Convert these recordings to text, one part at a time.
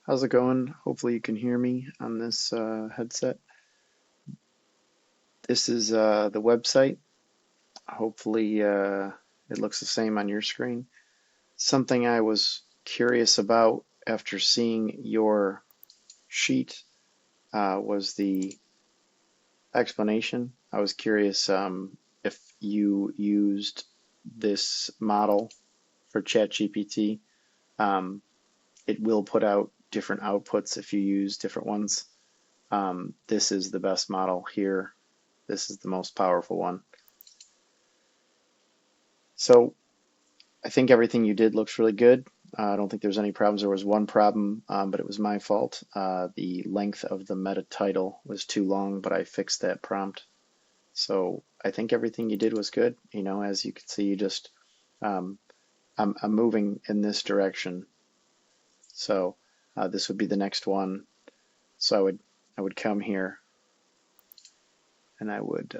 How's it going? Hopefully you can hear me on this headset. This is the website. Hopefully it looks the same on your screen. Something I was curious about after seeing your sheet was the explanation. I was curious if you used this model for Chat GPT. Um, it will put out different outputs if you use different ones. This is the best model here. This is the most powerful one. So I think everything you did looks really good. I don't think there's any problems. There was one problem, but it was my fault. The length of the meta title was too long, but I fixed that prompt. So I think everything you did was good. You know, as you can see, you just um, I'm moving in this direction. So this would be the next one. So I would come here and I would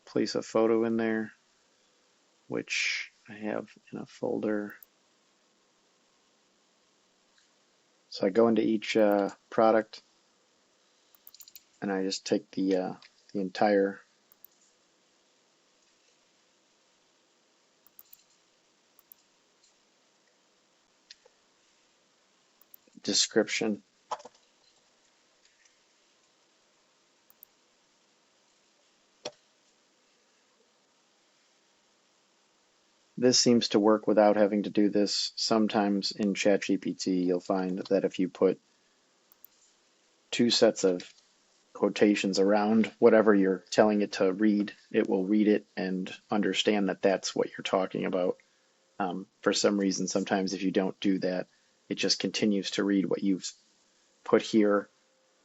place a photo in there, which I have in a folder. So I go into each product and I just take the entire description. This seems to work without having to do this. Sometimes in Chat GPT, you'll find that if you put two sets of quotations around whatever you're telling it to read, it will read it and understand that that's what you're talking about. For some reason, sometimes if you don't do that, it just continues to read what you've put here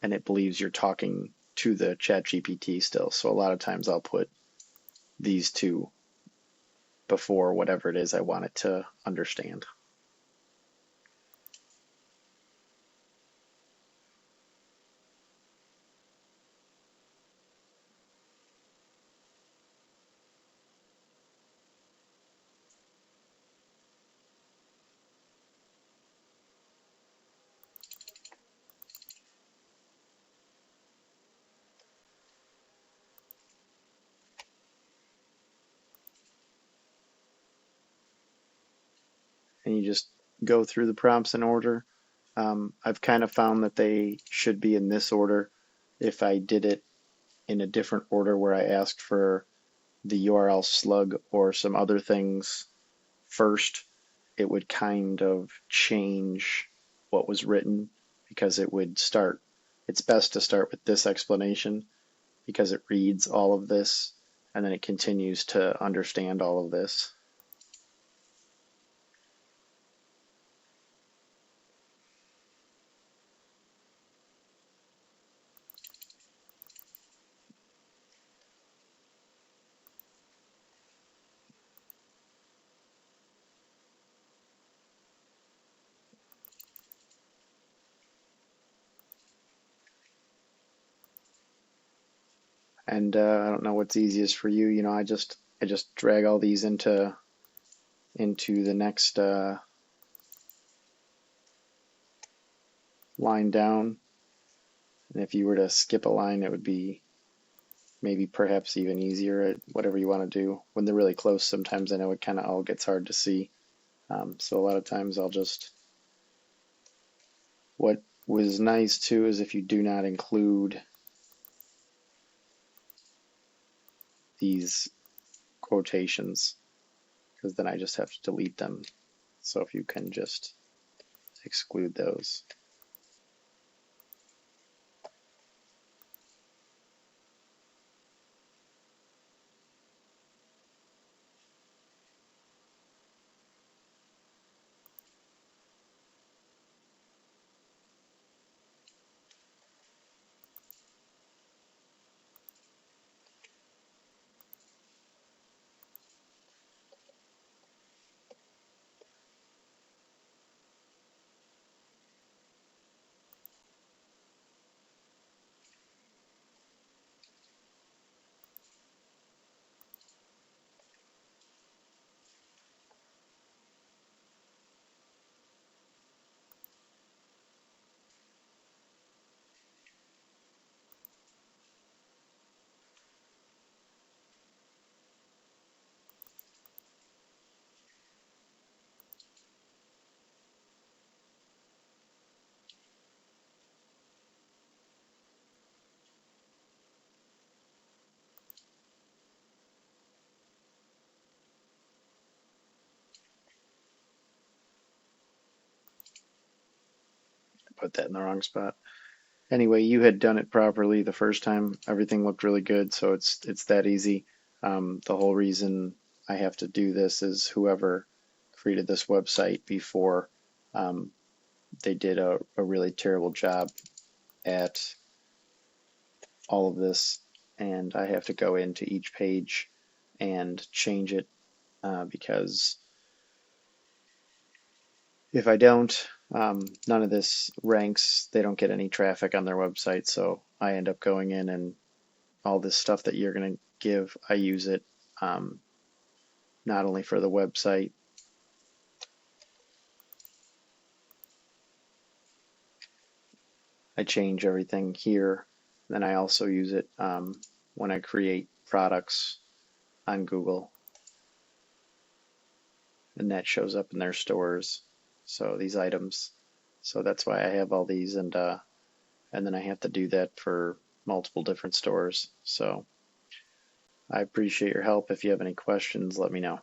and it believes you're talking to the Chat GPT still. So a lot of times I'll put these two before whatever it is I want it to understand. And you just go through the prompts in order. I've kind of found that they should be in this order. If I did it in a different order where I asked for the URL slug or some other things first, it would kind of change what was written because it would start. It's best to start with this explanation because it reads all of this and then it continues to understand all of this. And I don't know what's easiest for you. You know, I just drag all these into the next line down. And if you were to skip a line, it would be maybe perhaps even easier at whatever you want to do. When they're really close, sometimes I know it kind of all gets hard to see. So a lot of times I'll just, what was nice too is if you do not include these quotations, because then I just have to delete them. So if you can just exclude those. put that in the wrong spot. Anyway, you had done it properly the first time. Everything looked really good, so it's that easy. The whole reason I have to do this is whoever created this website before, um, they did a really terrible job at all of this, and I have to go into each page and change it because if I don't, none of this ranks. They don't get any traffic on their website, so I end up going in and all this stuff that you're going to give, I use it um, not only for the website. I change everything here. Then I also use it when I create products on Google, and that shows up in their stores. So these items. So that's why I have all these, and then I have to do that for multiple different stores. So I appreciate your help. If you have any questions, let me know.